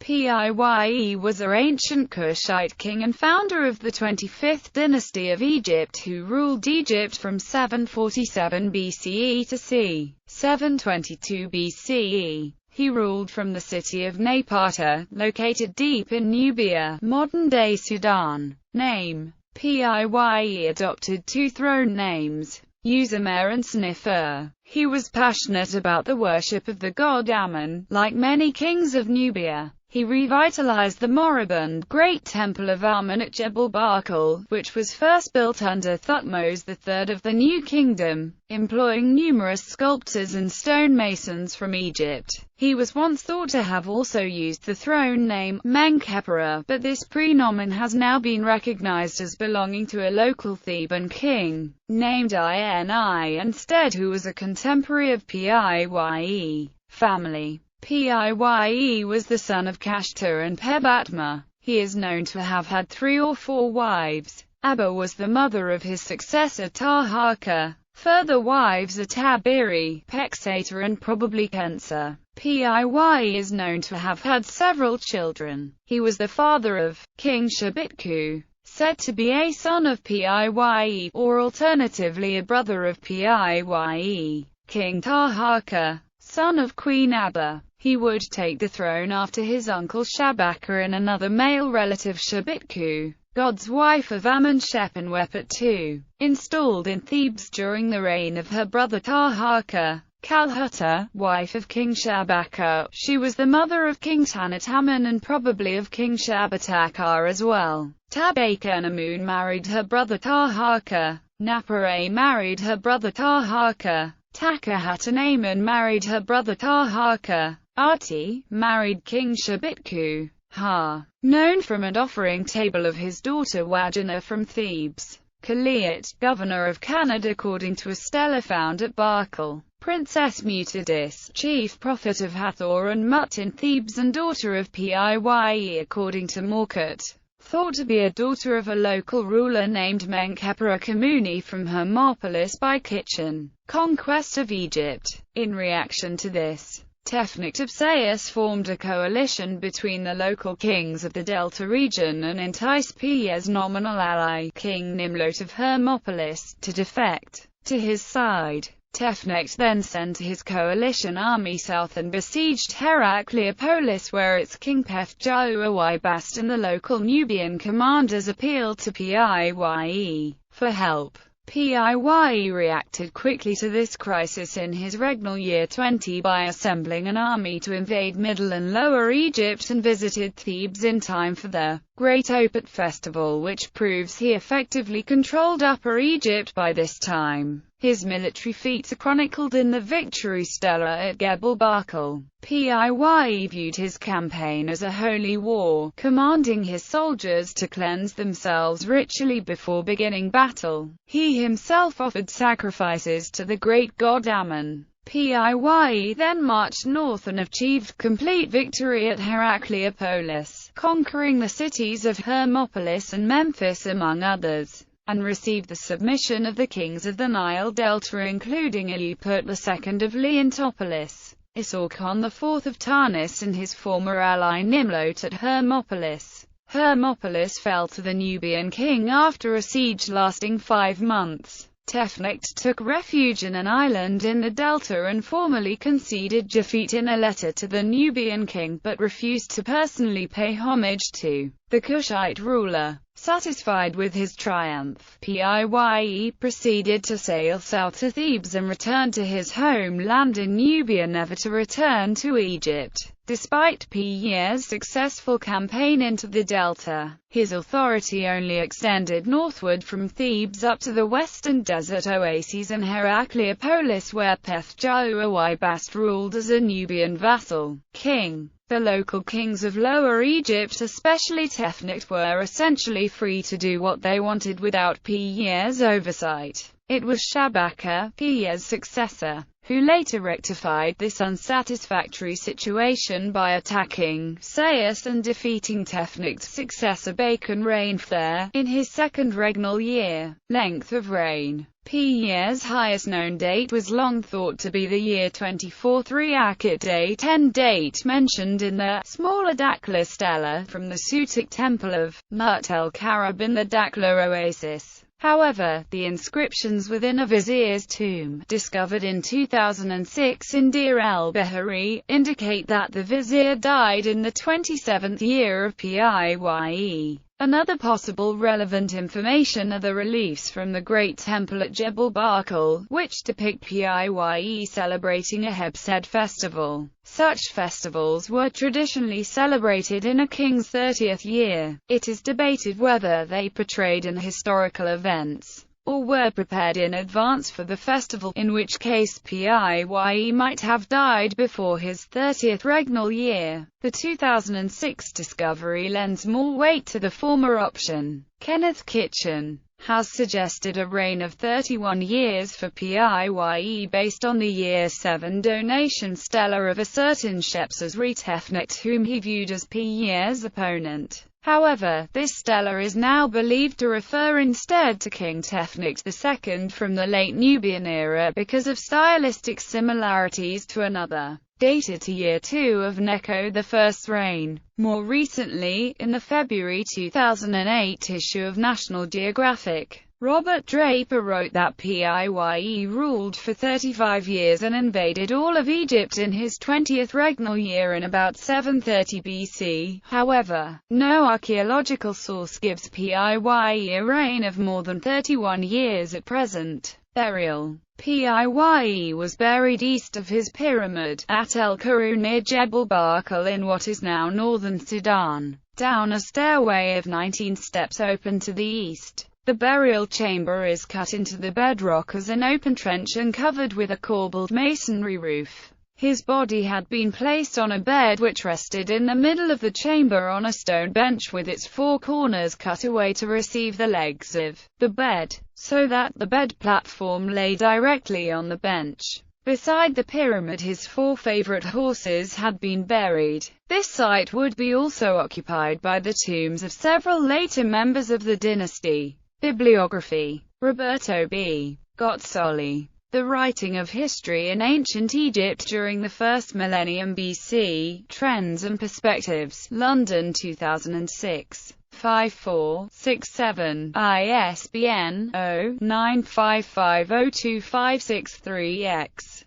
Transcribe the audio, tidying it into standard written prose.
Piye was an ancient Kushite king and founder of the 25th dynasty of Egypt who ruled Egypt from 747 BCE to c. 722 BCE. He ruled from the city of Napata, located deep in Nubia, modern-day Sudan. Name: Piye adopted two throne names, Uzamer and Sniffer. He was passionate about the worship of the god Ammon. Like many kings of Nubia, he revitalized the moribund Great Temple of Ammon at Jebel Barkal, which was first built under Thutmose III of the New Kingdom, employing numerous sculptors and stonemasons from Egypt. He was once thought to have also used the throne name Menkaperra, but this prenomen has now been recognized as belonging to a local Theban king, named Ini instead, who was a contemporary of Piye family. Piye was the son of Kashta and Pebatma. He is known to have had 3 or 4 wives. Abba was the mother of his successor Taharka. Further wives are Tabiri, Pexata and probably Kensa. Piye is known to have had several children. He was the father of King Shabitku, said to be a son of Piye, or alternatively a brother of Piye, King Taharka, son of Queen Abba. He would take the throne after his uncle Shabaka and another male relative Shabitku, God's wife of Ammon-Shepenwepet II, installed in Thebes during the reign of her brother Taharka. Kalhutta, wife of King Shabaka, she was the mother of King Tanataman and probably of King Shabatakar as well. Tabakenamun married her brother Taharka. Napare married her brother Taharka. Takahatanaman married her brother Taharka. Ati married King Shabitku. Known from an offering table of his daughter Wajana from Thebes. Kaliat, governor of Canada according to a stela found at Barkal. Princess Mutadis, chief prophet of Hathor and Mut in Thebes and daughter of Piye according to Morkut. Thought to be a daughter of a local ruler named Menkaperra Kamuni from Hermopolis by Kitchen. Conquest of Egypt. In reaction to this, Tefnut-Tepseus formed a coalition between the local kings of the Delta region and enticed Piye's nominal ally, King Nimlot of Hermopolis, to defect to his side. Tefnut then sent his coalition army south and besieged Heracleopolis, where its king Peth-Joawibast and the local Nubian commanders appealed to Piye for help. Piye reacted quickly to this crisis in his regnal year 20 by assembling an army to invade Middle and Lower Egypt and visited Thebes in time for the Great Opet Festival, which proves he effectively controlled Upper Egypt by this time. His military feats are chronicled in the Victory Stela at Gebel Barkal. Piye viewed his campaign as a holy war, commanding his soldiers to cleanse themselves ritually before beginning battle. He himself offered sacrifices to the great god Ammon. Piye then marched north and achieved complete victory at Heracleopolis, conquering the cities of Hermopolis and Memphis among others, and received the submission of the kings of the Nile Delta including Elupert II of Leontopolis, Isorkon IV of Tarnis and his former ally Nimlot at Hermopolis. Hermopolis fell to the Nubian king after a siege lasting 5 months. Tefnut took refuge in an island in the delta and formally conceded defeat in a letter to the Nubian king, but refused to personally pay homage to the Kushite ruler. Satisfied with his triumph, Piye proceeded to sail south to Thebes and returned to his homeland in Nubia, never to return to Egypt. Despite Piye's successful campaign into the delta, his authority only extended northward from Thebes up to the western desert oases and Heracleopolis, where Peth-Joawibast ruled as a Nubian vassal king. The local kings of Lower Egypt, especially Tefnut, were essentially free to do what they wanted without Piye's oversight. It was Shabaka, Piye's successor, who later rectified this unsatisfactory situation by attacking Sais and defeating Tefnac's successor Bacon reigned there, in his second regnal year. Length of reign. Piye's highest known date was long thought to be the year 24-3 Akit Day 10 date mentioned in the smaller Dakhla stela from the Sutik temple of Mut el Karab in the Dakhla oasis. However, the inscriptions within a vizier's tomb, discovered in 2006 in Deir el-Bahari, indicate that the vizier died in the 27th year of Piye. Another possible relevant information are the reliefs from the Great Temple at Jebel Barkal, which depict Piye celebrating a Hebsed festival. Such festivals were traditionally celebrated in a king's 30th year. It is debated whether they portrayed an historical events, or were prepared in advance for the festival, in which case Piye might have died before his 30th regnal year. The 2006 discovery lends more weight to the former option. Kenneth Kitchen has suggested a reign of 31 years for Piye based on the year 7 donation stela of a certain Shepsesri Tefnut whom he viewed as Piye's opponent. However, this stela is now believed to refer instead to King Tefnut II from the late Nubian era because of stylistic similarities to another, dated to year 2 of Necho I's reign. More recently, in the February 2008 issue of National Geographic, Robert Draper wrote that Piye ruled for 35 years and invaded all of Egypt in his 20th regnal year in about 730 BC. However, no archaeological source gives Piye a reign of more than 31 years at present. Burial. Piye was buried east of his pyramid, at El Karu near Jebel Barkal in what is now northern Sudan. Down a stairway of 19 steps open to the east. The burial chamber is cut into the bedrock as an open trench and covered with a corbelled masonry roof. His body had been placed on a bed which rested in the middle of the chamber on a stone bench with its four corners cut away to receive the legs of the bed, so that the bed platform lay directly on the bench. Beside the pyramid his four favorite horses had been buried. This site would be also occupied by the tombs of several later members of the dynasty. Bibliography. Roberto B. Gozzoli. The Writing of History in Ancient Egypt During the First Millennium BC, Trends and Perspectives, London 2006. 5467, ISBN 0-955025663-X.